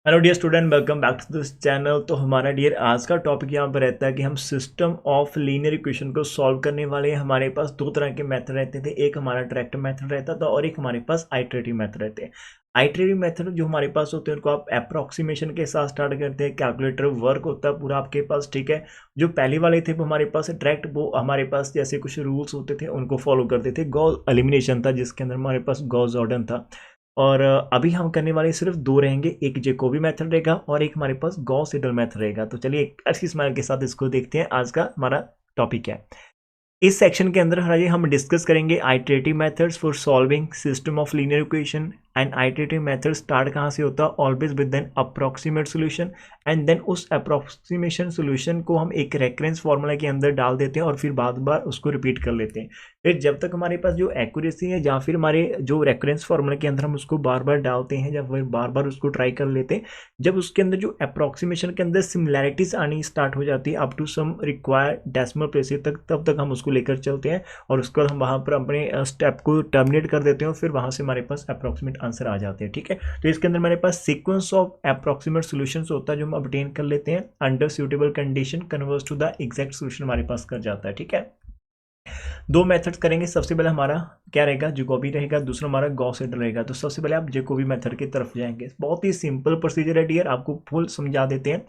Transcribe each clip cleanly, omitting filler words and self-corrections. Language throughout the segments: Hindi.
Hello dear student, welcome back to this channel. तो हमारा डियर आज का टॉपिक यहाँ पर रहता है कि हम सिस्टम ऑफ लीनियर इक्वेशन को सॉल्व करने वाले हैं। हमारे पास दो तरह के मेथड रहते थे, एक हमारा डायरेक्ट मेथड रहता था और एक हमारे पास आइटरेटिव मेथड रहते हैं। आइटरेटिव मेथड जो हमारे पास होते हैं उनको आप अप्रोक्सीमेशन के साथ स्टार्ट करते हैं, कैलकुलेटर वर्क होता है पूरा आपके पास, ठीक है। जो पहले वाले थे वो हमारे पास डायरेक्ट, वो हमारे पास जैसे कुछ रूल्स होते थे उनको फॉलो करते थे। गॉस एलिमिनेशन था जिसके अंदर हमारे पास गॉस जॉर्डन था। और अभी हम करने वाले सिर्फ दो रहेंगे, एक जैकोबी मेथड रहेगा और एक हमारे पास गॉस सीडल मेथड रहेगा। तो चलिए एक अच्छी स्माइल के साथ इसको देखते हैं। आज का हमारा टॉपिक क्या है। इस सेक्शन के अंदर हम डिस्कस करेंगे iterative methods for solving system of linear equation. And iterative method start कहाँ से होता है? Always with an approximate solution. And then उस अप्रोक्सीमेशन सोल्यूशन को हम एक रेफरेंस फार्मूला के अंदर डाल देते हैं और फिर बार बार उसको रिपीट कर लेते हैं। फिर जब तक हमारे पास जो एक्यूरेसी है या फिर हमारे जो रेफरेंस फार्मूला के अंदर हम उसको बार बार डालते हैं या फिर बार बार उसको ट्राई कर लेते हैं, जब उसके अंदर जो अप्रोक्सीमेशन के अंदर सिमिलैरिटीज आनी स्टार्ट हो जाती है up to some required decimal places तक, तब तक हम उसको लेकर चलते हैं और उसके बाद हम वहाँ पर अपने स्टेप को टर्मिनेट कर देते हैं और फिर वहाँ से हमारे पास अप्रोक्सीमेट आंसर आ जाते हैं, ठीक है। तो इसके अंदर हमारे पास सीक्वेंस ऑफ अप्रोक्सीमेट सॉल्यूशंस होता है जो हम ऑब्टेन कर लेते हैं under suitable condition, converge to the exact solution हमारे पास कर जाता है, ठीक है। दो मेथड्स करेंगे। सबसे पहले हमारा क्या रहेगा? जैकोबी रहेगा, दूसरा हमारा गॉस सीडल रहेगा। तो सबसे पहले आप जैकोबी मेथड की तरफ जाएंगे। बहुत ही सिंपल प्रोसीजर है डियर, आपको फुल समझा देते हैं।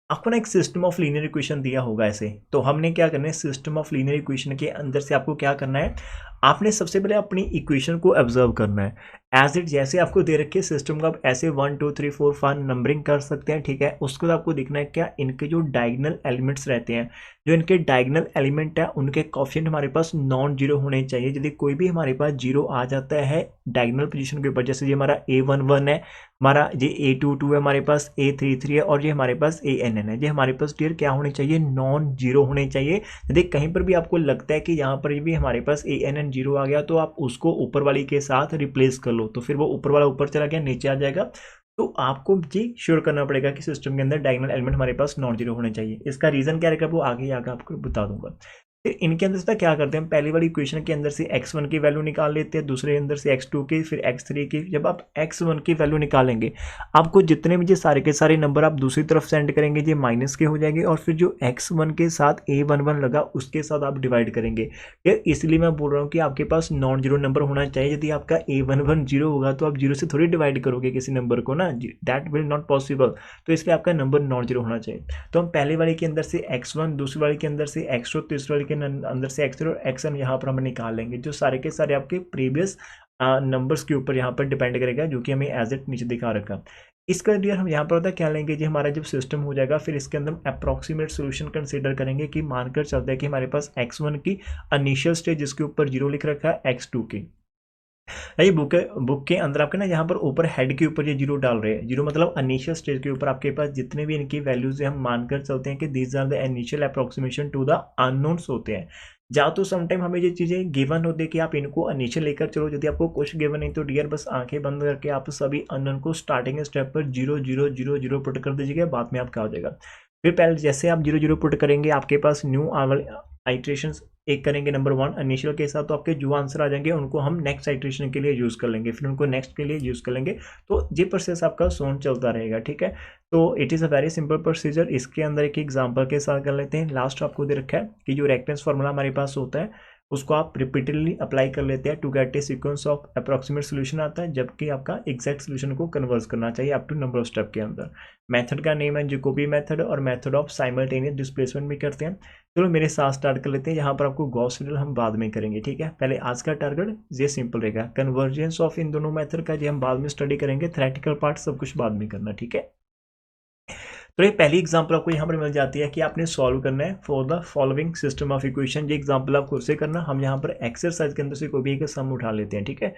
आपको ना एक सिस्टम ऑफ लीनियर इक्वेशन दिया होगा ऐसे, तो हमने क्या करना है, सिस्टम ऑफ लीनियर इक्वेशन के अंदर से आपको क्या करना है, आपने सबसे पहले अपनी इक्वेशन को ऑब्जर्व करना है एज इट जैसे आपको दे रखी है सिस्टम का। आप ऐसे 1 2 3 4 5 नंबरिंग कर सकते हैं, ठीक है। उसके बाद आपको देखना है क्या इनके जो डायगोनल एलिमेंट्स रहते हैं, जो इनके डायगोनल एलिमेंट है उनके कोएफिशिएंट हमारे पास नॉन जीरो होने चाहिए। यदि कोई भी हमारे पास जीरो आ जाता है डायगोनल पोजीशन के ऊपर, जैसे ये हमारा A11 है, हमारा ये A22 है, हमारे पास A33 है और ये हमारे पास ANN है, ये हमारे पास डियर क्या होने चाहिए? नॉन जीरो होने चाहिए। यदि कहीं पर भी आपको लगता है कि यहाँ पर भी हमारे पास ANN जीरो आ गया तो आप उसको ऊपर वाली के साथ रिप्लेस कर लो, तो फिर वो ऊपर वाला ऊपर चला गया, नीचे आ जाएगा। तो आपको जी श्योर करना पड़ेगा कि सिस्टम के अंदर डायगोनल एलिमेंट हमारे पास नॉन जीरो होने चाहिए। इसका रीजन क्या रहेगा वो आगे आगे आपको बता दूंगा। फिर इनके अंदर से क्या करते हैं, पहली वाली इक्वेशन के अंदर से x1 की वैल्यू निकाल लेते हैं, दूसरे अंदर से x2 की, फिर x3 की। जब आप x1 की वैल्यू निकालेंगे, आपको जितने भी ये सारे के सारे नंबर आप दूसरी तरफ सेंड करेंगे ये माइनस के हो जाएंगे और फिर जो x1 के साथ A11 लगा उसके साथ आप डिवाइड करेंगे। ये इसलिए मैं बोल रहा हूँ कि आपके पास नॉन जीरो नंबर होना चाहिए। यदि आपका A11 जीरो होगा तो आप जीरो से थोड़ी डिवाइड करोगे किसी नंबर को ना, दैट विल नॉट पॉसिबल। तो इसलिए आपका नंबर नॉन जीरो होना चाहिए। तो हम पहले वाले के अंदर से x1, दूसरी वाले के अंदर से x2, तीसरे वाले के अंदर से x3 और xn यहाँ पर हम निकाल लेंगे, जो सारे के सारे आपके प्रीवियस नंबर्स के ऊपर यहाँ पर डिपेंड करेगा, जो कि हमें एज इट नीचे दिखा रखा। इसका डियर हम यहाँ पर होता है क्या लेंगे, जी हमारा जब सिस्टम हो जाएगा फिर इसके अंदर अप्रोक्सीमेट सोल्यूशन कंसीडर करेंगे कि मानकर चलता है कि हमारे पास x1 की इनिशियल स्टेज जिसके ऊपर जीरो लिख रखा है, x2 की ये बुक के अंदर आपके ना यहाँ पर ऊपर हेड के ऊपर ये जीरो डाल रहे हैं। जीरो मतलब इनिशियल स्टेज के ऊपर आपके पास जितने भी इनकी वैल्यूज है हम मानकर चलते हैं कि these are the initial approximation to the unknowns होते हैं। या तो समटाइम हमें ये चीज़ें गिवन होती है कि आप इनको इनिशियल लेकर चलो, यदि आपको कुछ गिवन नहीं तो डियर बस आंखें बंद करके आप सभी अननोन को स्टार्टिंग स्टेप पर zero zero zero zero put कर दीजिएगा, बाद में आपका हो जाएगा। फिर पहले जैसे आप जीरो जीरो पुट करेंगे आपके पास न्यू आइट्रेशन एक करेंगे नंबर वन इनिशियल के साथ, तो आपके जो आंसर आ जाएंगे उनको हम नेक्स्ट आइट्रेशन के लिए यूज़ कर लेंगे, फिर उनको नेक्स्ट के लिए यूज़ कर लेंगे। तो ये प्रोसेस आपका सोन चलता रहेगा, ठीक है। तो it is a very simple procedure. इसके अंदर एक एग्जांपल के साथ कर लेते हैं। लास्ट आपको दे रखा है कि जो रेफरेंस फार्मूला हमारे पास होता है उसको आप रिपीटेडली अप्लाई कर लेते हैं to get a sequence of approximate solution आता है, जबकि आपका एग्जैक्ट सोल्यूशन को कन्वर्ट करना चाहिए up to number of step के अंदर। मेथड का नेम है जैकोबी मेथड और मेथड ऑफ साइमल्टेनियस डिस्प्लेसमेंट भी करते हैं। चलो मेरे साथ स्टार्ट कर लेते हैं। यहाँ पर आपको गॉस सीडल हम बाद में करेंगे, ठीक है। पहले आज का टारगेट ये सिंपल रहेगा, कन्वर्जेंस ऑफ इन दोनों मेथड का ये हम बाद में स्टडी करेंगे, थ्योरेटिकल पार्ट सब कुछ बाद में करना, ठीक है। तो ये पहली एग्जांपल आपको यहाँ पर मिल जाती है कि आपने सॉल्व करना है for the following system of equation. ये एग्जांपल आप खुद से करना, हम यहाँ पर एक्सरसाइज के अंदर से कोई भी एक सम उठा लेते हैं, ठीक है।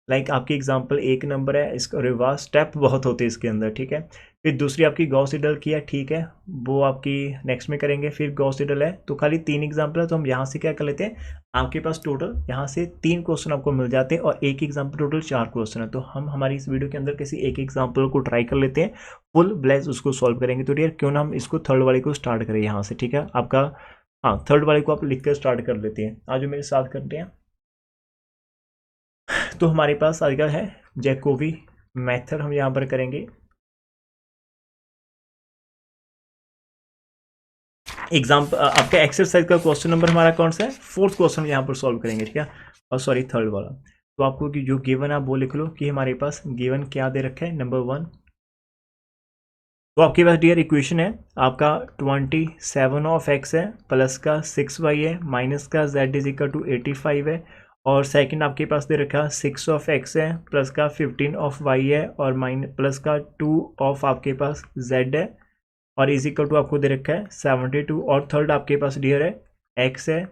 लाइक आपकी एग्जांपल एक नंबर है, इसका रिवर्स स्टेप बहुत होते हैं इसके अंदर, ठीक है। फिर दूसरी आपकी गॉस सीडल किया, ठीक है, वो आपकी नेक्स्ट में करेंगे। फिर गॉस सीडल है, तो खाली तीन एग्जांपल है, तो हम यहाँ से क्या कर लेते हैं, आपके पास टोटल यहाँ से तीन क्वेश्चन आपको मिल जाते हैं और एक एग्जाम्पल टोटल चार क्वेश्चन है। तो हम हमारी इस वीडियो के अंदर किसी एक एग्जाम्पल को ट्राई कर लेते हैं, फुल ब्लेस उसको सॉल्व करेंगे। तो डियर क्यों ना हम इसको थर्ड वाले को स्टार्ट करें यहाँ से, ठीक है। आपका हाँ थर्ड वाले को आप लिख कर स्टार्ट कर लेते हैं, आज मेरे साथ करते हैं। तो हमारे पास आएगा है जैकोबी मेथड, हम यहाँ पर करेंगे एग्जाम्पल आपका एक्सरसाइज का क्वेश्चन नंबर हमारा कौन सा है, 4th क्वेश्चन यहाँ पर सॉल्व करेंगे, ठीक है, और सॉरी 3rd वाला। तो आपको कि जो गिवन आप वो लिख लो कि हमारे पास गिवन क्या दे रखा है, नंबर 1। तो आपके पास डियर इक्वेशन है आपका 27 ऑफ एक्स है, प्लस का 6y है, माइनस का z इज इक्वल टू 85 है, और सेकंड आपके पास दे रखा 6 ऑफ एक्स है, प्लस का 15 ऑफ y है, और माइनस प्लस का 2 ऑफ आपके पास z है, और इज इक्वल टू आपको दे रखा है 72, और थर्ड आपके पास डियर है x है,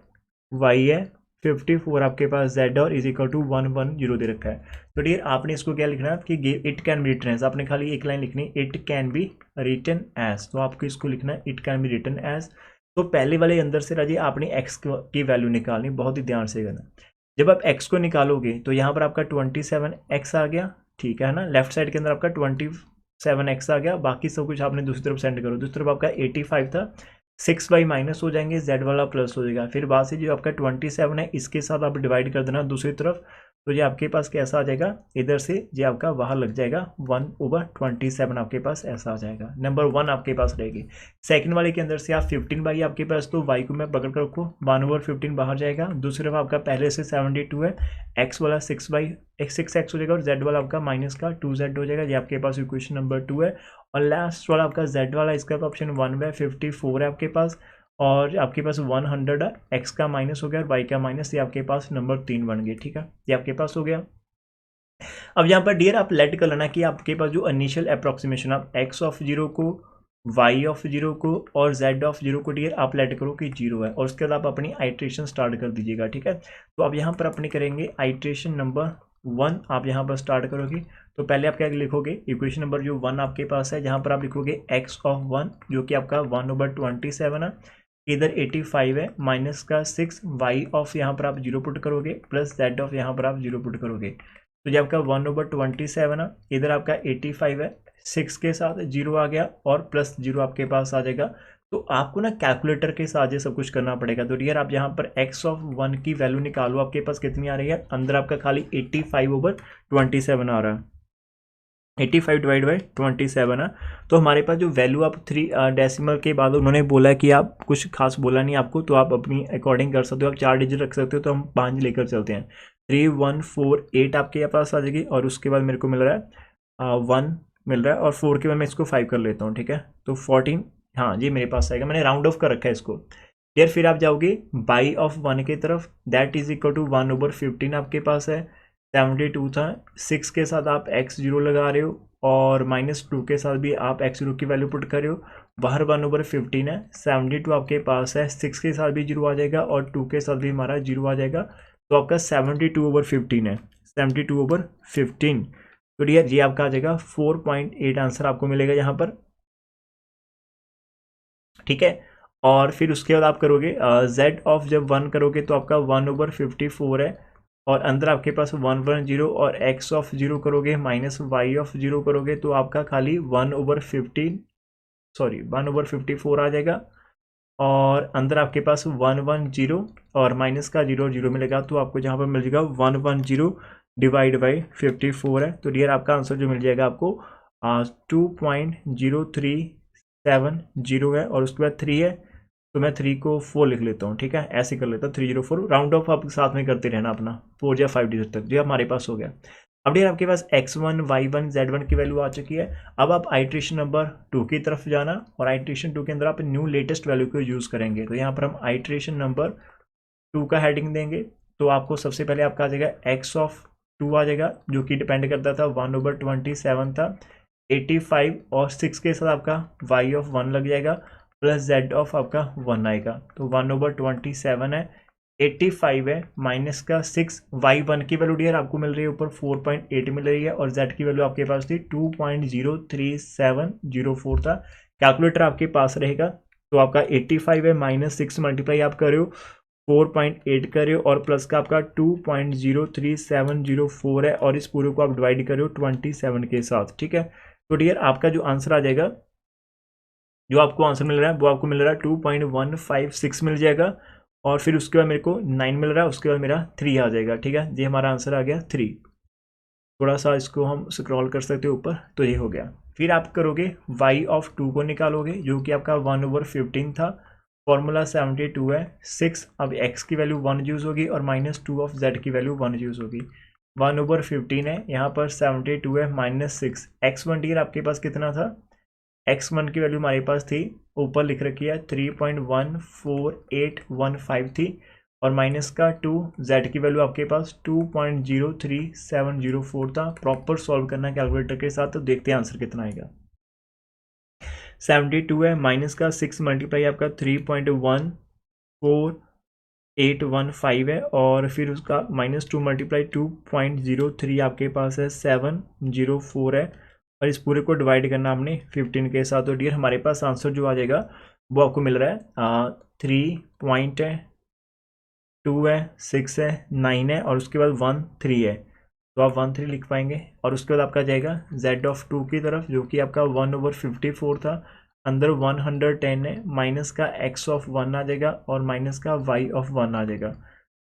y है, 54 आपके पास z और इज इक्वल टू 110 दे रखा है। तो डियर आपने इसको क्या लिखना है कि it can be written as, आपने खाली एक लाइन लिखनी है, it can be written as. तो आपको इसको लिखना है it can be written as. तो पहले वाले अंदर से राजी आपने x की वैल्यू निकालनी, बहुत ही ध्यान से करना। जब आप x को निकालोगे तो यहाँ पर आपका 27x आ गया, ठीक है ना, लेफ्ट साइड के अंदर आपका 27x आ गया, बाकी सब कुछ आपने दूसरी तरफ सेंड करो। दूसरी तरफ आपका 85 था, 6y माइनस हो जाएंगे, z वाला प्लस हो जाएगा, फिर बाद से जो आपका 27 है इसके साथ आप डिवाइड कर देना दूसरी तरफ, तो ये आपके पास कैसा आ जाएगा, इधर से ये आपका वहाँ लग जाएगा 1/27 आपके पास ऐसा आ जाएगा, नंबर 1 आपके पास रहेगी। सेकंड वाले के अंदर से आप 15 आपके पास, तो y को मैं पकड़ कर रखो, 1/15 बाहर जाएगा। दूसरी तरफ आपका पहले से 72 है, x वाला 6x हो जाएगा, और z वाला आपका माइनस का 2z हो जाएगा, ये आपके पास इक्वेशन नंबर 2 है। और लास्ट वाला आपका z वाला, इसका ऑप्शन 1/54 है आपके पास, और आपके पास 100 है, x का माइनस हो गया और y का माइनस, ये आपके पास नंबर 3 बन गए, ठीक है, ये आपके पास हो गया। अब यहाँ पर डियर आप लेट कर लेना कि आपके पास जो इनिशियल अप्रोक्सीमेशन आप x ऑफ 0 को, y ऑफ 0 को और z ऑफ 0 को डियर आप लेट करो कि 0 है, और उसके बाद आप अपनी आइट्रेशन स्टार्ट कर दीजिएगा, ठीक है। तो अब यहाँ पर अपने करेंगे आइट्रेशन नंबर 1, आप यहाँ पर स्टार्ट करोगे। तो पहले आप क्या लिखोगे, इक्वेशन नंबर जो 1 आपके पास है, जहाँ पर आप लिखोगे x ऑफ 1 जो कि आपका 1/27 है, इधर 85 है, माइनस का 6, y ऑफ यहाँ पर आप 0 पुट करोगे, प्लस z ऑफ यहाँ पर आप 0 पुट करोगे, तो ये आपका 1/27 है, इधर आपका 85 है, 6 के साथ 0 आ गया और प्लस 0 आपके पास आ जाएगा। तो आपको ना कैलकुलेटर के साथ ये सब कुछ करना पड़ेगा। तो डियर आप यहाँ पर x ऑफ 1 की वैल्यू निकालो, आपके पास कितनी आ रही है, अंदर आपका खाली 85/27 आ रहा है, 85 डिवाइड बाई 27 है। तो हमारे पास जो वैल्यू आप 3 डेसिमल के बाद उन्होंने बोला है कि आप कुछ खास बोला नहीं आपको, तो आप अपनी अकॉर्डिंग कर सकते हो, आप 4 डिजिट रख सकते हो, तो हम 5 लेकर चलते हैं। 3148 आपके पास आ जाएगी, और उसके बाद मेरे को मिल रहा है 1 मिल रहा है, और 4 के बाद मैं इसको 5 कर लेता हूँ, ठीक है। तो 14, हाँ जी मेरे पास आएगा, मैंने राउंड ऑफ कर रखा है इसको। यार फिर आप जाओगे बाई ऑफ 1 की तरफ, दैट इज इक्वल टू 1/15 आपके पास है, 72 था, 6 के साथ आप x0 लगा रहे हो, और -2 के साथ भी आप x0 की वैल्यू पुट कर रहे हो, बाहर 1/15 है, 72 आपके पास है, 6 के साथ भी 0 आ जाएगा और 2 के साथ भी हमारा 0 आ जाएगा, तो आपका 72/15 है, 72/15। तो डियर ये आपका आ जाएगा 4.8 आंसर आपको मिलेगा यहाँ पर, ठीक है। और फिर उसके बाद आप करोगे z ऑफ जब 1 करोगे तो आपका 1/54 है, और अंदर आपके पास 110, और x ऑफ 0 करोगे माइनस y ऑफ 0 करोगे तो आपका खाली 1/54 आ जाएगा, और अंदर आपके पास 110 और माइनस का 0 मिलेगा, तो आपको जहाँ पर मिल जाएगा 110 डिवाइड बाई 54 है। तो डियर आपका आंसर जो मिल जाएगा आपको 2.0370 है, और उसके बाद 3 है, तो मैं 3 को 4 लिख लेता हूँ, ठीक है, ऐसे कर लेता हूँ 304, राउंड ऑफ आप साथ में करते रहना अपना 4 या 5 डिजिट तक, जो हमारे पास हो गया। अब डियर आपके पास x1 y1 z1 की वैल्यू आ चुकी है। अब आप आइट्रेशन नंबर 2 की तरफ जाना, और आइट्रेशन 2 के अंदर आप न्यू लेटेस्ट वैल्यू को यूज़ करेंगे। तो यहाँ पर हम आइट्रेशन नंबर 2 का हेडिंग देंगे, तो आपको सबसे पहले आपका आ जाएगा x ऑफ 2 आ जाएगा, जो कि डिपेंड करता था 1/27 था, 85 और 6 के साथ आपका y ऑफ 1 लग जाएगा, प्लस z ऑफ आपका 1 आएगा, तो 1/27 है, 85 है, माइनस का 6, y1 की वैल्यू डियर आपको मिल रही है ऊपर 4.8 मिल रही है, और z की वैल्यू आपके पास थी 2.03704 था। कैलकुलेटर आपके पास रहेगा, तो आपका 85 है, -6 मल्टीप्लाई आप कर रहे हो, 4.8 कर रहे हो, और प्लस का आपका 2.03704 है, और इस पूरे को आप डिवाइड कर रहे हो 27 के साथ, ठीक है। तो डियर आपका जो आंसर आ जाएगा, जो आपको आंसर मिल रहा है वो आपको मिल रहा है 2.156 मिल जाएगा, और फिर उसके बाद मेरे को 9 मिल रहा है, उसके बाद मेरा 3 आ जाएगा, ठीक है, ये हमारा आंसर आ गया 3। थोड़ा सा इसको हम स्क्रॉल कर सकते हैं ऊपर, तो ये हो गया। फिर आप करोगे y ऑफ 2 को निकालोगे, जो कि आपका 1/15 था, फॉर्मूला 72 है 6, अब x की वैल्यू 1 यूज़ होगी और -2 ऑफ z की वैल्यू 1 यूज़ होगी। 1/15 है, यहाँ पर 72 है -6। x1 डियर आपके पास कितना था, x1 की वैल्यू हमारे पास थी, ऊपर लिख रखी है 3.14815 थी, और माइनस का 2, z की वैल्यू आपके पास 2.03704 था। प्रॉपर सॉल्व करना कैलकुलेटर के साथ, तो देखते हैं आंसर कितना आएगा। 72 है, माइनस का 6 मल्टीप्लाई आपका 3.14815 है, और फिर उसका -2 मल्टीप्लाई 2.03 आपके पास है 704 है, और इस पूरे को डिवाइड करना हमने 15 के साथ। तो डियर हमारे पास आंसर जो आ जाएगा वो आपको मिल रहा है 3.2 है, 6 है, 9 है, और उसके बाद 1 3 है, तो आप 1 3 लिख पाएंगे। और उसके बाद आपका जाएगा z(2) की तरफ, जो कि आपका 1/54 था, अंदर 110 है, माइनस का x(1) आ जाएगा और माइनस का y(1) आ जाएगा।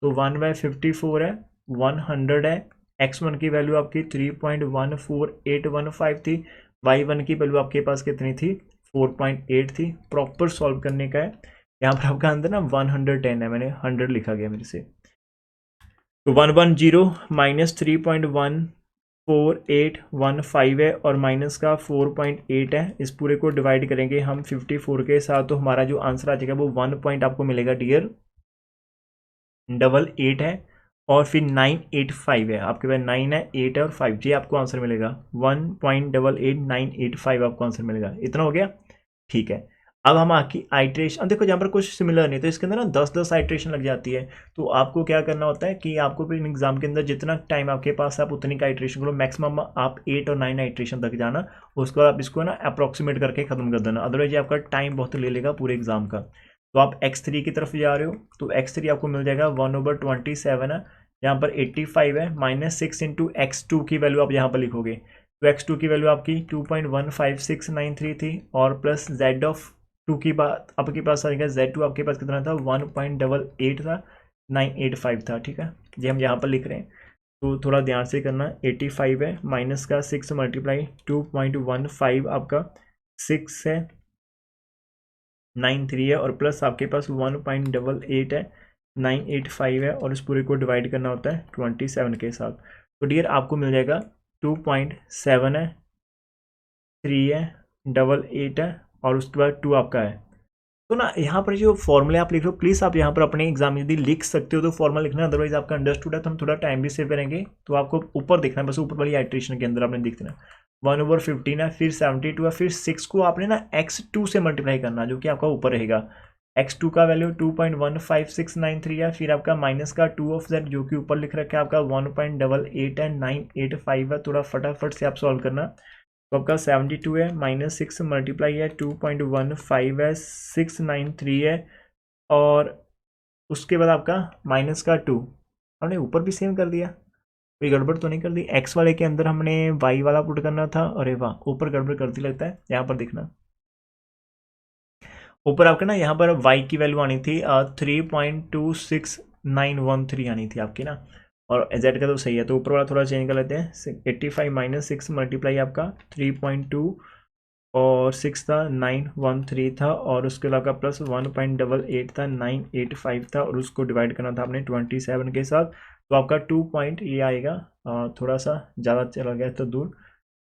तो 1/54 है, 100 है, x1 की वैल्यू आपकी 3.14815 थी, y1 की वैल्यू आपके पास कितनी थी, 4.8 थी। प्रॉपर सॉल्व करने का है। यहाँ पर आपका अंदर ना 110 है, मैंने 100 लिखा गया मेरे से। तो 110 माइनस 3.14815 है, और माइनस का 4.8 है। इस पूरे को डिवाइड करेंगे हम 54 के साथ, तो हमारा जो आंसर आ जाएगा वो 1 पॉइंट आपको मिलेगा डियर 88 है, और फिर 985 है आपके पास, 9 है, 8 है और 5 जी आपको आंसर मिलेगा 1.88985 आपको आंसर मिलेगा। इतना हो गया, ठीक है। अब हम आके आइट्रेशन, देखो यहाँ पर कुछ सिमिलर नहीं, तो इसके अंदर ना 10-10 आइट्रेशन लग जाती है। तो आपको क्या करना होता है कि आपको फिर एग्जाम के अंदर जितना टाइम आपके पास आप उतनी का आइट्रेशन करो, मैक्सिमम आप 8 और 9 आइट्रेशन तक जाना, उसके बाद आप इसको ना अप्रोक्सीमेट करके खत्म कर देना, अदरवाइज आपका टाइम बहुत ले लेगा पूरे एग्जाम का। तो आप x3 की तरफ जा रहे हो, तो x3 आपको मिल जाएगा 1/27 है, यहाँ पर 85 है, -6 इंटू x2 की वैल्यू आप यहाँ पर लिखोगे, तो x2 की वैल्यू आपकी 2.15693 थी, और प्लस z(2) की बात आपके पास आ जाएगा, z2 आपके पास कितना था, 1.88 था, 985 था, ठीक है। ये हम यहाँ पर लिख रहे हैं, तो थोड़ा ध्यान से करना। 85 है, माइनस का 6 मल्टीप्लाई 2.15 आपका 6 है, 93 है, और प्लस आपके पास 1.88 है, 985 है, और इस पूरे को डिवाइड करना होता है 27 के साथ। तो डियर आपको मिल जाएगा 2.7 है, 3 है, 88 है, और उसके बाद 2 आपका है। तो ना यहाँ पर जो फॉर्मूले आप लिख रहे हो, प्लीज़ आप यहाँ पर अपने एग्जाम यदि लिख सकते हो तो फॉर्मूला लिखना, अदरवाइज आपका अंडरस्टूड है, तो हम थोड़ा टाइम भी सेव करेंगे। तो आपको ऊपर देखना है, बस ऊपर वाली आइट्रेशन के अंदर आपने देखना 1/15 है, फिर 72 है, फिर 6 को आपने ना x2 से मल्टीप्लाई करना, जो कि आपका ऊपर रहेगा। x2 का वैल्यू 2.15693 है, फिर आपका माइनस का 2 ऑफ z, जो कि ऊपर लिख रखा है आपका 1.88 है, 985 है। थोड़ा फटाफट से आप सॉल्व करना। तो आपका 72 है, -6 मल्टीप्लाई है 2.15 है, 693 है, और उसके बाद आपका माइनस का 2, हमने ऊपर भी सेम कर दिया, कोई गड़बड़ तो नहीं कर दी। एक्स वाले के अंदर हमने वाई वाला पुट करना था, अरे वाह ऊपर गड़बड़ करती लगता है। यहाँ पर देखना, ऊपर आपका ना यहाँ पर वाई की वैल्यू आनी थी 3.26913 आनी थी आपकी ना, और जेड का तो सही है, तो ऊपर वाला थोड़ा चेंज कर लेते हैं। 85 माइनस 6 मल्टीप्लाई आपका 3.2 और 6 था, 913 था, और उसके अलावा प्लस 1.88 था, 985 था, और उसको डिवाइड करना था आपने 27 के साथ। तो आपका 2 पॉइंट ये आएगा, थोड़ा सा ज़्यादा चला गया तो दूर,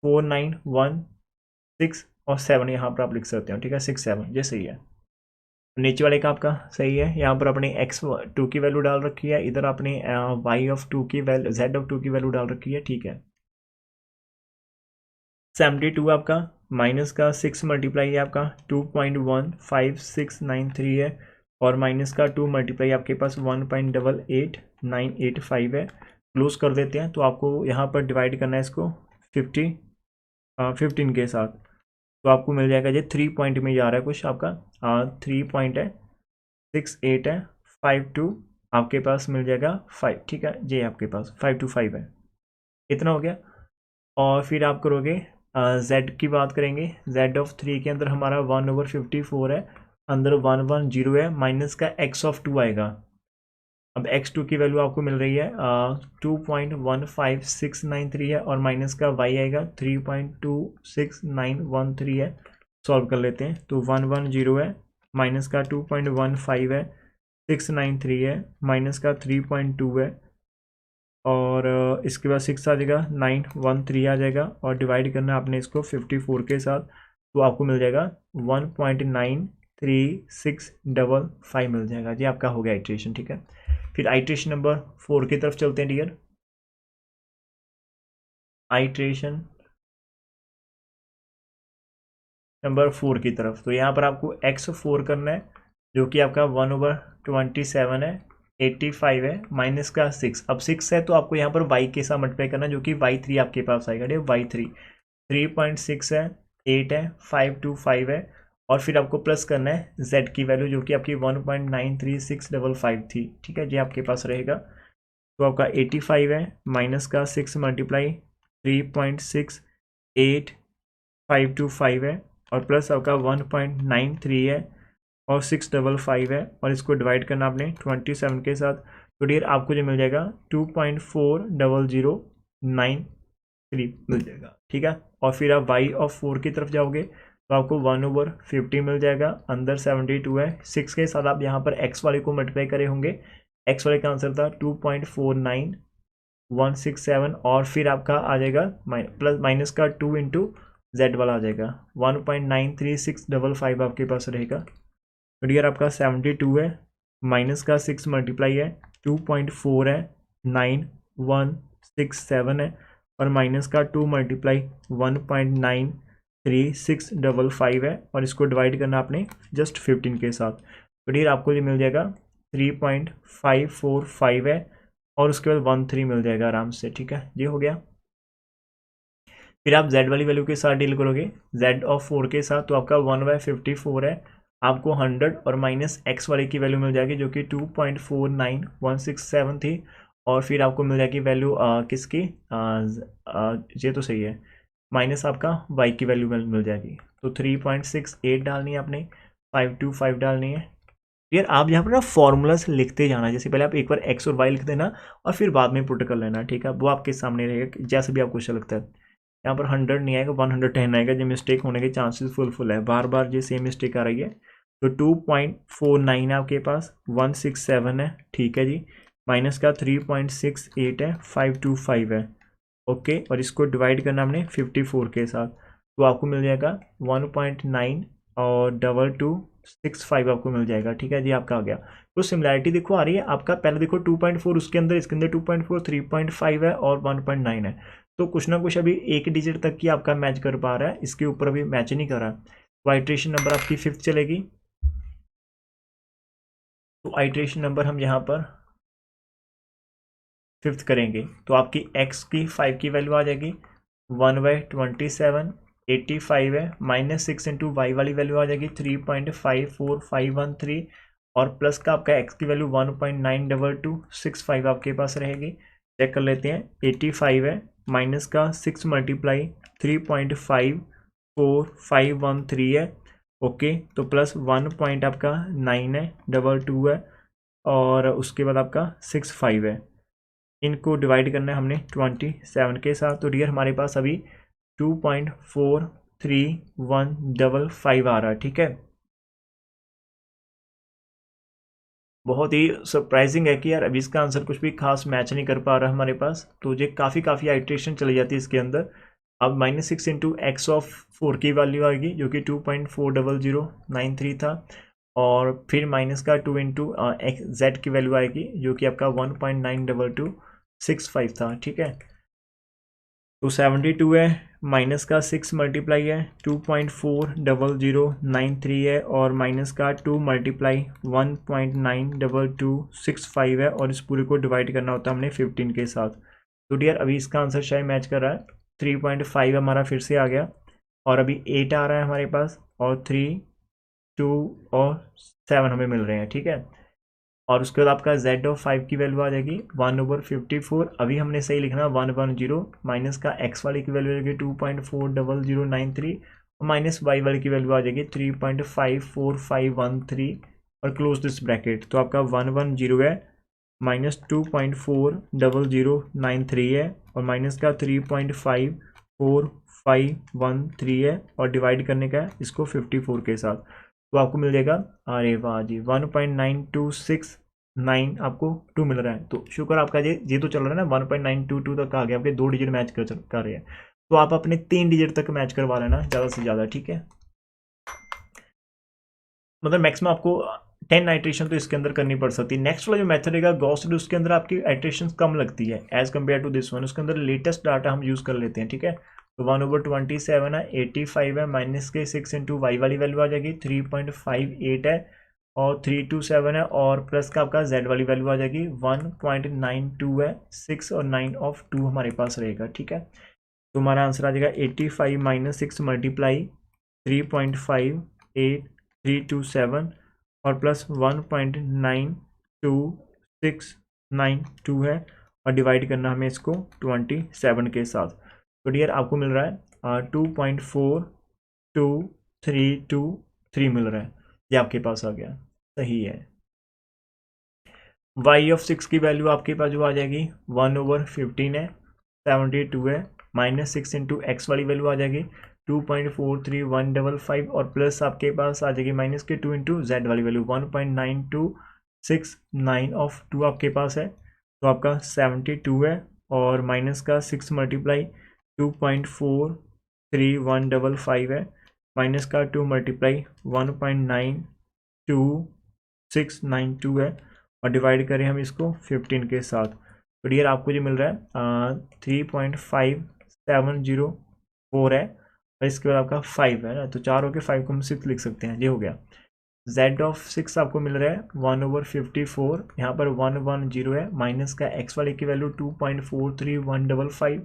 4916 और 7 यहाँ पर आप लिख सकते हो, ठीक है, 6 7 ये सही है। नीचे वाले का आपका सही है, यहाँ पर अपने x2 की वैल्यू डाल रखी है, इधर आपने y(2) की वैल्यू, z(2) की वैल्यू डाल रखी है, ठीक है। 72 आपका, माइनस का 6 मल्टीप्लाई है आपका 2.15693 है, और माइनस का 2 मल्टीप्लाई आपके पास 1.88985 है। क्लोज कर देते हैं, तो आपको यहाँ पर डिवाइड करना है इसको 15 के साथ, तो आपको मिल जाएगा ये 3 पॉइंट में जा रहा है कुछ आपका, 3 पॉइंट है, 68 है, 52 आपके पास मिल जाएगा 5, ठीक है, ये आपके पास 525 है। इतना हो गया। और फिर आप करोगे z की बात करेंगे, z(3) के अंदर हमारा 1/54 है, अंदर 110 है, माइनस का x(2) आएगा। अब x2 की वैल्यू आपको मिल रही है 2.15693 है, और माइनस का y आएगा 3.26913 है। सॉल्व कर लेते हैं, तो 110 है, माइनस का 2.15 है, 693 है, माइनस का 3.2 है, और इसके बाद 6 आ जाएगा, 913 आ जाएगा, और डिवाइड करना है आपने इसको 54 के साथ, तो आपको मिल जाएगा 1.93655 मिल जाएगा जी, आपका हो गया आइट्रेशन। ठीक है, फिर आइट्रेशन नंबर 4 की तरफ चलते हैं डियर। आइट्रेशन नंबर 4 की तरफ, तो यहाँ पर आपको x4 करना है, जो कि आपका 1/27 है, 85 है, माइनस का 6। अब 6 है तो आपको यहाँ पर y के साथ मल्टीप्लाई करना है, जो कि y3 आपके पास आएगा। y3 3.6 है, 8 है, 525 है, और फिर आपको प्लस करना है z की वैल्यू, जो कि आपकी 1.93655 थी। ठीक है जी, आपके पास रहेगा। तो आपका 85 है, माइनस का 6 मल्टीप्लाई 3.68525 है, और प्लस आपका 1.93 है, और 655 है, और इसको डिवाइड करना आपने 27 के साथ, तो डियर आपको जो मिल जाएगा 2.4009 मिल जाएगा। ठीक है, और फिर आप y ऑफ 4 की तरफ जाओगे तो आपको 1/50 मिल जाएगा, अंदर 72 है, 6 के साथ आप यहाँ पर x वाले को मल्टीप्लाई करे होंगे, x वाले का आंसर था 2.49167, और फिर आपका आ जाएगा प्लस माइनस का 2 इंटू जेड वाला आ जाएगा, 1.93655 आपके पास रहेगा। तो डियर आपका 72 है, माइनस का 6 मल्टीप्लाई है 2.4 है, 9167 है, और माइनस का 2 मल्टीप्लाई 1.93655 है, और इसको डिवाइड करना आपने जस्ट 15 के साथ, तो डियर आपको ये मिल जाएगा 3.545 है, और उसके बाद 13 मिल जाएगा आराम से। ठीक है, ये हो गया। फिर आप z वाली वैल्यू के साथ डील करोगे, z ऑफ 4 के साथ, तो आपका 1/54 है, आपको 100 और माइनस x वाले की वैल्यू मिल जाएगी, जो कि 2.49167 थी, और फिर आपको मिल जाएगी वैल्यू किसकी, ये तो सही है, माइनस आपका y की वैल्यू मिल जाएगी, तो 3.68 डालनी है आपने, 525 डालनी है। यार आप यहाँ पर ना फॉर्मूलाज लिखते जाना, जैसे पहले आप एक बार x और y लिख देना, और फिर बाद में पुट कर लेना। ठीक है, वो आपके सामने रहेगा जैसे भी आपको अच्छा लगता है। यहाँ पर 100 नहीं आएगा, 110 आएगा, जो मिस्टेक होने के चांसेस फुल है, बार बार ये सेम मिस्टेक आ रही है। तो 2.49 है आपके पास, 167 है, ठीक है जी, माइनस का 3.68 है, 525 है, ओके, और इसको डिवाइड करना हमने 54 के साथ, तो आपको मिल जाएगा 1.9 और 2265 आपको मिल जाएगा। ठीक है जी, आपका आ गया। तो सिमिलैरिटी देखो आ रही है आपका, पहले देखो 2.4 उसके अंदर, इसके अंदर 2.4, 3.5 है, और 1.9 है, तो कुछ ना कुछ अभी एक डिजिट तक की आपका मैच कर पा रहा है, इसके ऊपर अभी मैच नहीं कर रहा। तो आइट्रेशन नंबर आपकी 5th चलेगी। तो आइट्रेशन नंबर हम यहाँ पर 5th करेंगे, तो आपकी x की 5 की वैल्यू आ जाएगी 1/27, 85 है, माइनस 6 इंटू वाई वाली वैल्यू आ जाएगी 3.54513, और प्लस का आपका x की वैल्यू 1.92265 आपके पास रहेगी। चेक कर लेते हैं, 85 है, माइनस का 6 मल्टीप्लाई 3.54513 है, ओके, तो प्लस 1 पॉइंट आपका 9 है, 22 है, और उसके बाद आपका 65 है, इनको डिवाइड करना है हमने 27 के साथ, तो डियर हमारे पास अभी 2.43155 आ रहा है। ठीक है, बहुत ही सरप्राइजिंग है कि यार अभी इसका आंसर कुछ भी खास मैच नहीं कर पा रहा हमारे पास, तो ये काफ़ी आइट्रेशन चली जाती है इसके अंदर। अब -6 इंटू एक्स ऑफ 4 की वैल्यू आएगी, जो कि 2.40093 था, और फिर माइनस का 2 इंटू जेड की वैल्यू आएगी, जो कि आपका 1.92265 था। ठीक है, तो 72 है, माइनस का 6 मल्टीप्लाई है 2.40093 है, और माइनस का 2 मल्टीप्लाई 1.92265 है, और इस पूरे को डिवाइड करना होता है हमने 15 के साथ। तो डियर अभी इसका आंसर शायद मैच कर रहा है, 3.5 हमारा फिर से आ गया, और अभी 8 आ रहा है हमारे पास, और 3, 2 और 7 हमें मिल रहे हैं। ठीक है, और उसके बाद आपका z ऑफ 5 की वैल्यू आ जाएगी 1/54, अभी हमने सही लिखना 110, माइनस का x वाले की वैल्यू आ जाएगी 2.40093, और माइनस y वाले की वैल्यू आ जाएगी 3.54513, और क्लोज दिस ब्रैकेट, तो आपका 110 है, माइनस 2.40093 है, और माइनस का 3.54513 है, और डिवाइड करने का है इसको 54 के साथ, तो आपको मिल जाएगा, अरे वाह जी, 1.9269 आपको 2 मिल रहा है। तो शुक्र आपका ये तो चल रहा है ना, 1.922 तक आ गया, आपके 2 डिजिट मैच कर रहे हैं। तो आप अपने 3 डिजिट तक मैच करवा लेना ज़्यादा से ज़्यादा, ठीक है। मतलब मैक्सिमम आपको 10 आइट्रेशन तो इसके अंदर करनी पड़ सकती है। नेक्स्ट वाला जो मेथड है गॉस टू, उसके अंदर आपकी आइट्रेशन कम लगती है as compare to this one. उसके अंदर लेटेस्ट डाटा हम यूज़ कर लेते हैं, ठीक है। तो 1/27 है, 85 है, माइनस के 6 इंटू वाई वाली वैल्यू आ जाएगी, 3.58 है, और 327 है, और प्लस का आपका जेड वाली वैल्यू आ जाएगी 1.92 है, 6 और 9 ऑफ 2 हमारे पास रहेगा, ठीक है। तो हमारा आंसर आ जाएगा 85 माइनस 6 मल्टीप्लाई 3.58327 और प्लस 1.92692 है, और डिवाइड करना हमें इसको 27 के साथ। तो डियर आपको मिल रहा है 2.4323 मिल रहा है, ये आपके पास आ गया, सही है। y ऑफ 6 की वैल्यू आपके पास जो आ जाएगी 1/15 है, 72 है, माइनस 6 इंटू एक्स वाली वैल्यू आ जाएगी 2.43155, और प्लस आपके पास आ जाएगी माइनस के 2 इंटू जेड वाली वैल्यू 1.9269 ऑफ 2 आपके पास है। तो आपका 72 है, और माइनस का 6 मल्टीप्लाई 2.43155 है, माइनस का 2 मल्टीप्लाई 1.92692 है, और डिवाइड करें हम इसको 15 के साथ। तो डियर आपको जो मिल रहा है 3.5704 है, और इसके बाद आपका 5 है ना, तो 4 हो के 5 को हम 6 लिख सकते हैं, ये हो गया। z ऑफ 6 आपको मिल रहा है 1/54, यहाँ पर 110 है, माइनस का x वाले की वैल्यू 2.43155,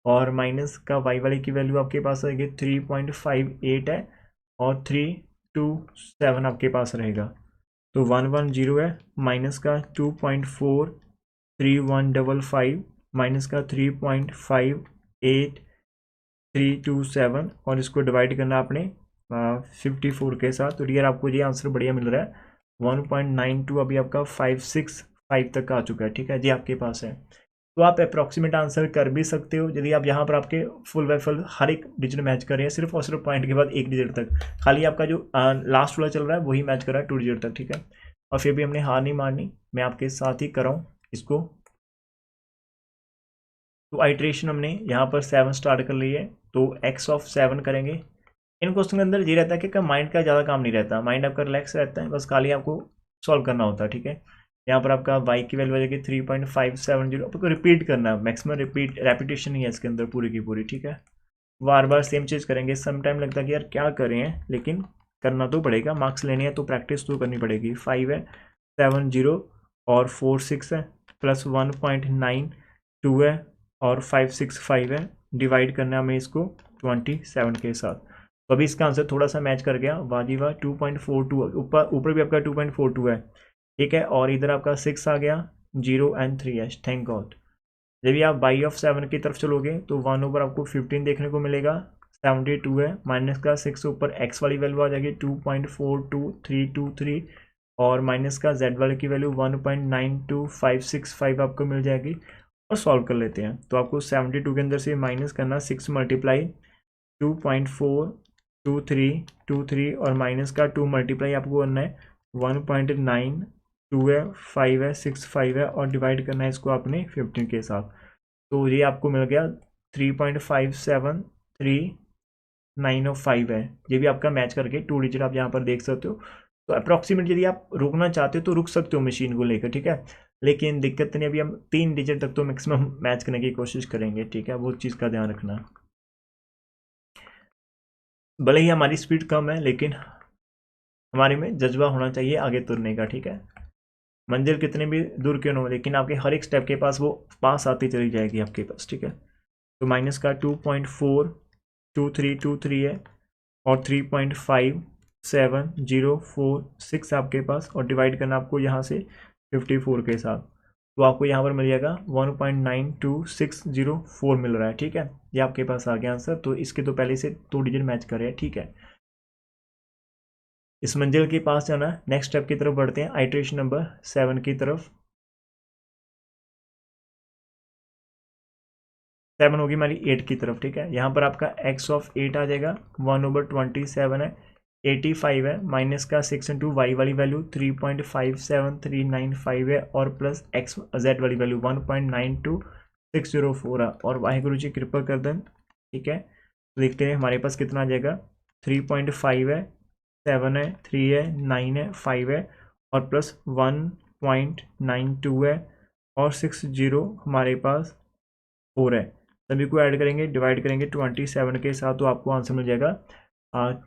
और माइनस का y वाले की वैल्यू आपके पास आएगी 3.58 है, और 327 आपके पास रहेगा। तो 110 है, माइनस का 2.43155, माइनस का 3.58327, और इसको डिवाइड करना आपने 54 के साथ। तो डियर आपको ये आंसर बढ़िया मिल रहा है 1.92, अभी आपका 565 तक आ चुका है, ठीक है जी, आपके पास है। तो आप अप्रॉक्सीमेट आंसर कर भी सकते हो यदि आप यहाँ पर आपके फुल बाय फुल हर एक डिजिट मैच कर रहे हैं, सिर्फ और सिर्फ पॉइंट के बाद एक डिजिट तक, खाली आपका जो लास्ट वाला चल रहा है वही मैच कर रहा है 2 डिजिट तक, ठीक है। और फिर भी हमने हार नहीं मारनी, मैं आपके साथ ही कर रहा हूँ इसको। तो आइट्रेशन हमने यहाँ पर 7 स्टार्ट कर ली है, तो x ऑफ 7 करेंगे। इन क्वेश्चन के अंदर ये रहता है कि माइंड का ज़्यादा काम नहीं रहता, माइंड आपका रिलैक्स रहता है, बस खाली आपको सॉल्व करना होता है, ठीक है। यहाँ पर आपका y की वैल्यू आ जाएगी 3.570, आपको रिपीट करना है, मैक्सिमम रेपिटेशन ही है इसके अंदर पूरी की पूरी, ठीक है। बार बार सेम चीज़ करेंगे, सम टाइम लगता है कि यार क्या करें हैं, लेकिन करना तो पड़ेगा, मार्क्स लेने हैं तो प्रैक्टिस तो करनी पड़ेगी। 5 है, 70 और 46 है, प्लस 1.92 है, और 565 है, डिवाइड करना है हमें इसको 27 के साथ। तो अभी इसका आंसर थोड़ा सा मैच कर गया, वाजी वाह 2.42, ऊपर भी आपका 2.42 है, ठीक है, और इधर आपका 6 आ गया, 0 एंड 3 है, थैंक गॉड। जब भी आप y ऑफ 7 की तरफ चलोगे तो 1 ऊपर आपको 15 देखने को मिलेगा, 72 है, माइनस का 6 ऊपर x वाली वैल्यू आ जाएगी 2.42323, और माइनस का z वाले की वैल्यू 1.92565 आपको मिल जाएगी, और सॉल्व कर लेते हैं। तो आपको 72 के अंदर से माइनस करना 6 मल्टीप्लाई 2.42323, और माइनस का 2 मल्टीप्लाई आपको करना है 1.92 है, 5 है, 65 है, और डिवाइड करना है इसको आपने 15 के साथ। तो ये आपको मिल गया 3.5739 और 5 है, ये भी आपका मैच करके 2 डिजिट आप यहाँ पर देख सकते हो। तो अप्रॉक्सीमेट यदि आप रुकना चाहते हो तो रुक सकते हो मशीन को लेकर, ठीक है, लेकिन दिक्कत नहीं, अभी हम 3 डिजिट तक तो मैक्सिमम मैच करने की कोशिश करेंगे, ठीक है, वो चीज़ का ध्यान रखना। भले ही हमारी स्पीड कम है, लेकिन हमारे में जज्बा होना चाहिए आगे तुरने का, ठीक है। मंजिल कितने भी दूर क्यों ना हो, लेकिन आपके हर एक स्टेप के पास वो पास आती चली जाएगी आपके पास, ठीक है। तो माइनस का 2.42323 है, और 3.5704 आपके पास, और डिवाइड करना आपको यहाँ से 54 के साथ। तो आपको यहाँ पर मिल जाएगा 1.92604 मिल रहा है, ठीक है, ये आपके पास आ गया आंसर। तो इसके तो पहले से 2 डिजिट मैच कर रहे हैं, ठीक है। इस मंजिल के पास जाना है, नेक्स्ट स्टेप की तरफ बढ़ते हैं, आइट्रेशन नंबर 7 की तरफ। 7 होगी हमारी 8 की तरफ, ठीक है। यहाँ पर आपका x ऑफ 8 आ जाएगा 1/27 है, 85 है, माइनस का 6 इंटू वाई वाली वैल्यू 3.57395 है, और प्लस एक्स जेड वाली वैल्यू 1.92604 है। और वाहिगुरु जी कृपा कर दें, ठीक है। तो देखते हैं हमारे पास कितना आ जाएगा। 3.5 है, 7 है, 3 है, 9 है, 5 है, और प्लस 1.92 है, और 60 हमारे पास 4 है। सभी को ऐड करेंगे, डिवाइड करेंगे 27 के साथ, तो आपको आंसर मिल जाएगा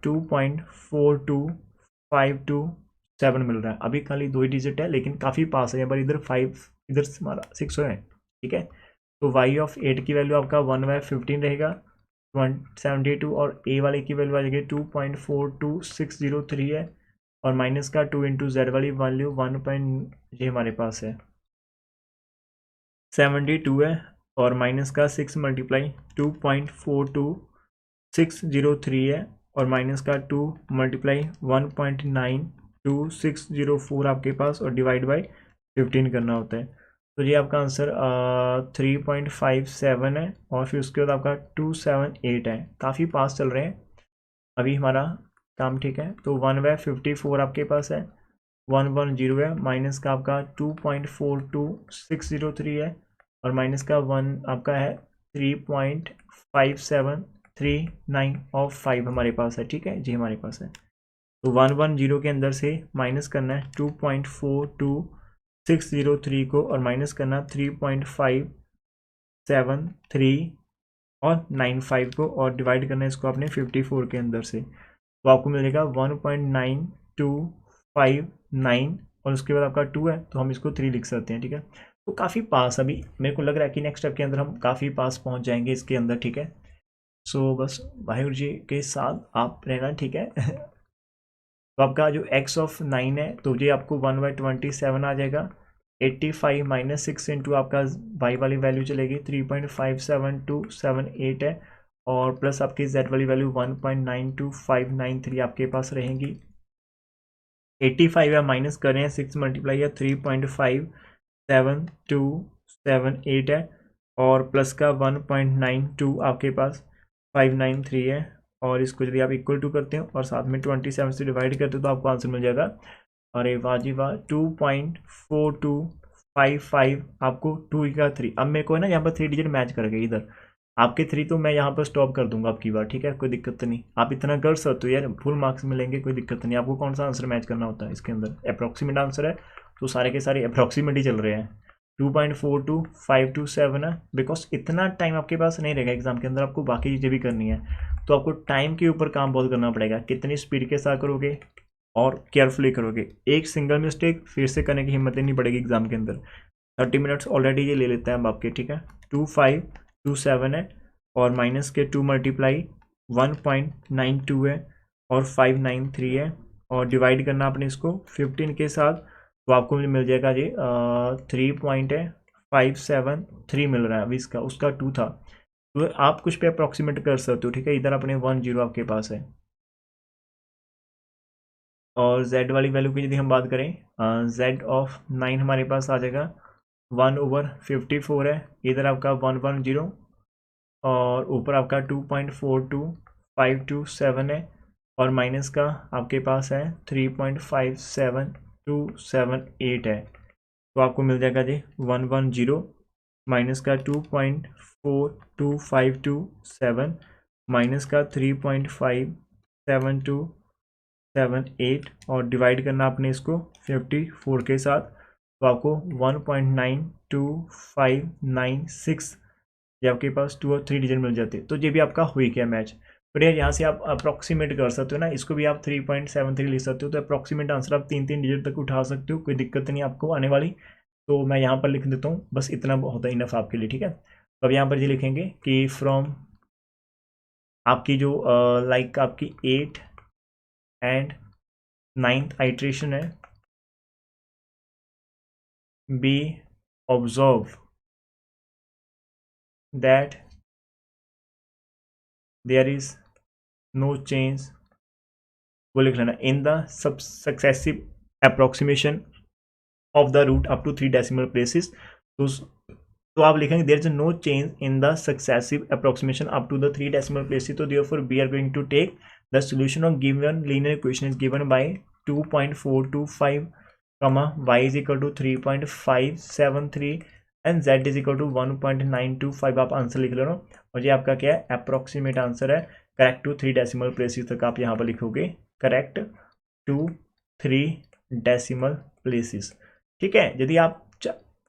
2.42527 मिल रहा है। अभी खाली 2 ही डिजिट है, लेकिन काफ़ी पास है। पर इधर 5, इधर हमारा 6 है, ठीक है। तो y ऑफ 8 की वैल्यू आपका 1/15 रहेगा 72, और a वाले की वैल्यू आ जाएगी 2.42603 है, और माइनस का 2 इंटू जेड वाली वैल्यू 1. ये हमारे पास है 72 है, और माइनस का 6 मल्टीप्लाई 2.42603 है, और माइनस का 2 मल्टीप्लाई 1.92604 आपके पास, और डिवाइड बाई 15 करना होता है। तो ये आपका आंसर 3.57 है, और फिर उसके बाद आपका 278 है। काफ़ी पास चल रहे हैं अभी हमारा काम, ठीक है। तो 1/54 आपके पास है, 110 है, माइनस का आपका 2.42603 है, और माइनस का 1 आपका है 3.5739 ऑफ 5 हमारे पास है, ठीक है जी, हमारे पास है। तो 110 के अंदर से माइनस करना है 2.42603 को, और माइनस करना 3.573 और 95 को, और डिवाइड करना है इसको आपने 54 के अंदर से, तो आपको मिलेगा 1.9259, और उसके बाद आपका 2 है, तो हम इसको 3 लिख सकते हैं, ठीक है। तो काफ़ी पास, अभी मेरे को लग रहा है कि नेक्स्ट स्टेप के अंदर हम काफ़ी पास पहुंच जाएंगे इसके अंदर, ठीक है। सो बस वाहिगुरु जी के साथ आप रहना, ठीक है। तो आपका जो x ऑफ 9 है, तो ये आपको 1/27 आ जाएगा। 85 माइनस 6 इंटू आपका y वाली वैल्यू चलेगी 3.57278 है, और प्लस आपकी z वाली वैल्यू 1.92593 आपके पास रहेंगी। 85 है, माइनस कर रहे हैं 6 मल्टीप्लाई है 3.57278 है, और प्लस का 1.92 आपके पास 593 है, और इसको यदि आप इक्वल टू करते हैं और साथ में 27 से डिवाइड करते हो तो आपको आंसर मिल जाएगा। अरे वाह जी वाह, 2.4255 आपको 2 का 3। अब मेरे को है ना यहाँ पर 3 डिजिट मैच कर गए इधर आपके 3, तो मैं यहाँ पर स्टॉप कर दूंगा आपकी बार, ठीक है, कोई दिक्कत नहीं। आप इतना कर सकते हो यार, फुल मार्क्स मिलेंगे, कोई दिक्कत नहीं। आपको कौन सा आंसर मैच करना होता है इसके अंदर, अप्रॉक्सीमेट आंसर है, तो सारे के सारे अप्रॉक्सीमेट ही चल रहे हैं। 2.42527 है, बिकॉज इतना टाइम आपके पास नहीं रहेगा एग्जाम के अंदर, आपको बाकी चीज़ें भी करनी है, तो आपको टाइम के ऊपर काम बहुत करना पड़ेगा, कितनी स्पीड के साथ करोगे और केयरफुली करोगे। एक सिंगल मिस्टेक फिर से करने की हिम्मत नहीं पड़ेगी एग्जाम के अंदर। 30 मिनट्स ऑलरेडी ये ले लेते हैं अब आपके, ठीक है। 2527 है, और माइनस के 2 मल्टीप्लाई 1.92 है, और 593 है, और डिवाइड करना आपने इसको 15 के साथ, तो आपको मिल जाएगा जी 3.573 मिल रहा है। अभी इसका उसका 2 था, तो आप कुछ पे अप्रॉक्सीमेट कर सकते हो, ठीक है। इधर अपने 10 आपके पास है, और z वाली वैल्यू की यदि हम बात करें, z ऑफ 9 हमारे पास आ जाएगा 1/54 है, इधर आपका 110, और ऊपर आपका 2.42527 है, और माइनस का आपके पास है 3.57278 है, तो आपको मिल जाएगा जी 110 माइनस का 2.42527 माइनस का 3.57278, और डिवाइड करना आपने इसको 54 के साथ, तो आपको 1.92596 ये आपके पास 2 और 3 डिजिट मिल जाते, तो ये भी आपका हुई क्या मैच। बट यार यहाँ से आप अप्रॉक्सीमेट कर सकते हो ना, इसको भी आप 3.73 लिख सकते हो, तो अप्रॉक्सीमेट आंसर आप 3 डिजिट तक उठा सकते हो, कोई दिक्कत नहीं आपको आने वाली। तो मैं यहाँ पर लिख देता हूँ, बस इतना बहुत है इनफ आपके लिए, ठीक है। तो अब यहाँ पर ये लिखेंगे कि फ्रॉम आपकी जो लाइक आपकी 8 एंड 9th आइट्रेशन है, we observe that there is no change, वो लिख लेना, in the successive approximation of the root up to 3 decimal places. तो आप लिखेंगे there is no change in the successive approximation up to the 3 decimal places, तो therefore we are going to take the solution of given linear equation is given by 2.425 y is equal to 3.573 and z is equal to 1.925। आप आंसर लिख लो ना, और ये आपका क्या है, अप्रोक्सीमेट आंसर है। करेक्ट टू 3 डेसिमल प्लेसेस तक आप यहाँ पर लिखोगे, करेक्ट टू 3 डेसिमल प्लेसेस। ठीक है, यदि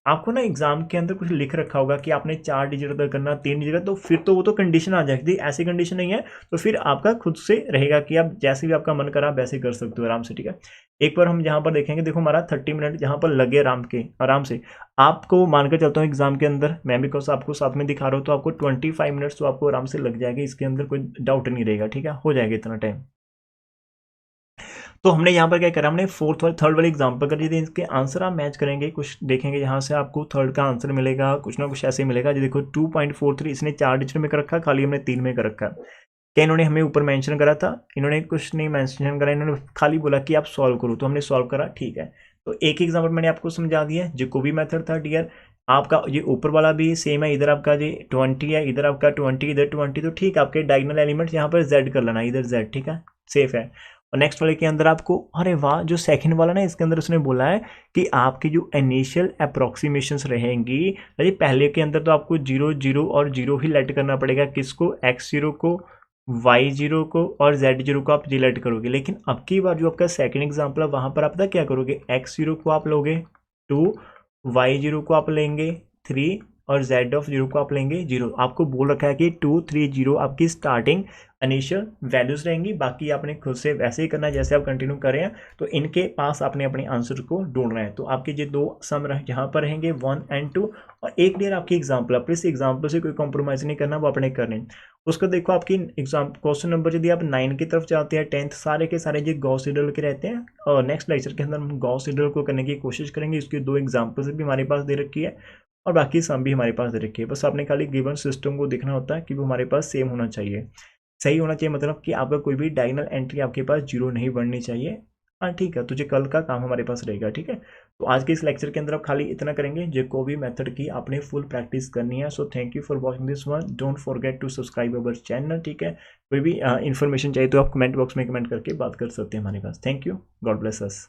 आपको ना एग्जाम के अंदर कुछ लिख रखा होगा कि आपने 4 डिजिट अगर करना, 3 डिजिट, तो फिर तो वो तो कंडीशन आ जाएगी। ऐसी कंडीशन नहीं है तो फिर आपका खुद से रहेगा कि आप जैसे भी आपका मन करा वैसे कर सकते हो आराम से। ठीक है, एक बार हम यहाँ पर देखेंगे, देखो हमारा 30 मिनट यहाँ पर लगे आराम से। आपको मान कर चलता हूँ एग्जाम के अंदर, मैं बिकॉज आपको साथ में दिखा रहा हूँ, तो आपको 25 मिनट्स तो आपको आराम से लग जाएगी, इसके अंदर कोई डाउट नहीं रहेगा। ठीक है, हो जाएगा इतना टाइम। तो हमने यहाँ पर क्या करा, हमने फोर्थ और थर्ड वाले एग्जाम्पल कर दिए थे। इसके आंसर आप मैच करेंगे, कुछ देखेंगे यहाँ से आपको थर्ड का आंसर मिलेगा, कुछ ना कुछ ऐसे मिलेगा। जो देखो 2.43 इसने 4 डिजिट में कर रखा, खाली हमने 3 में कर रखा। क्या इन्होंने हमें ऊपर मेंशन करा था? इन्होंने कुछ नहीं मेंशन करा, इन्होंने खाली बोला कि आप सॉल्व करो, तो हमने सॉल्व करा। ठीक है, तो एक एग्जाम्पल मैंने आपको समझा दिया। जैकोबी मेथड था डियर, आपका ये ऊपर वाला भी सेम है, इधर आपका जी 20 है, इधर आपका 20, इधर 20, तो ठीक है, आपके डायगोनल एलिमेंट्स यहाँ पर z कर लेना, इधर z। ठीक है, सेफ है। और नेक्स्ट वाले के अंदर आपको, अरे वाह, जो सेकंड वाला ना, इसके अंदर उसने बोला है कि आपकी जो इनिशियल अप्रोक्सीमेशंस रहेंगी, अरे पहले के अंदर तो आपको 0 0 और 0 ही लेट करना पड़ेगा, किसको, x0 को, y0 को और z0 को आप डिलीट करोगे। लेकिन अब की बार जो आपका सेकंड एग्जांपल है, वहां पर आप पता क्या करोगे, x0 को आप लोगे 2, y0 को आप लेंगे 3 और z0 को आप लेंगे 0। आपको बोल रखा है कि 2 3 0 आपकी स्टार्टिंग इनिशियल वैल्यूज रहेंगी, बाकी आपने खुद से वैसे ही करना है जैसे आप कंटिन्यू कर रहे हैं। तो इनके पास आपने अपने आंसर को ढूंढना है। तो आपके ये दो सम यहाँ पर रहेंगे 1 और 2, और एक डियर आपकी एग्जाम्पल, आप इस एग्जाम्पल से कोई कॉम्प्रोमाइज नहीं करना, वो अपने करने। उसका देखो आपकी एग्जाम क्वेश्चन नंबर यदि आप 9 की तरफ जाते हैं, 10th सारे के सारे ये गॉस सिडल के रहते हैं, और नेक्स्ट लेक्चर के अंदर हम गॉस सिडल को करने की कोशिश करेंगे। इसकी 2 एग्जाम्पल्स भी हमारे पास दे रखी है और बाकी सम भी हमारे पास दे रखी है। बस आपने खाली गिवन सिस्टम को देखना होता है कि वो हमारे पास सेम होना चाहिए, सही होना चाहिए, मतलब कि आपका कोई भी डायगोनल एंट्री आपके पास 0 नहीं बननी चाहिए। हाँ ठीक है, तो ये कल का काम हमारे पास रहेगा। ठीक है, तो आज के इस लेक्चर के अंदर आप खाली इतना करेंगे, जैकोबी मेथड की आपने फुल प्रैक्टिस करनी है। So thank you for watching this one, don't forget to subscribe our channel. ठीक है, कोई भी इन्फॉर्मेशन चाहिए तो आप कमेंट बॉक्स में कमेंट करके बात कर सकते हैं हमारे पास। Thank you, God bless us.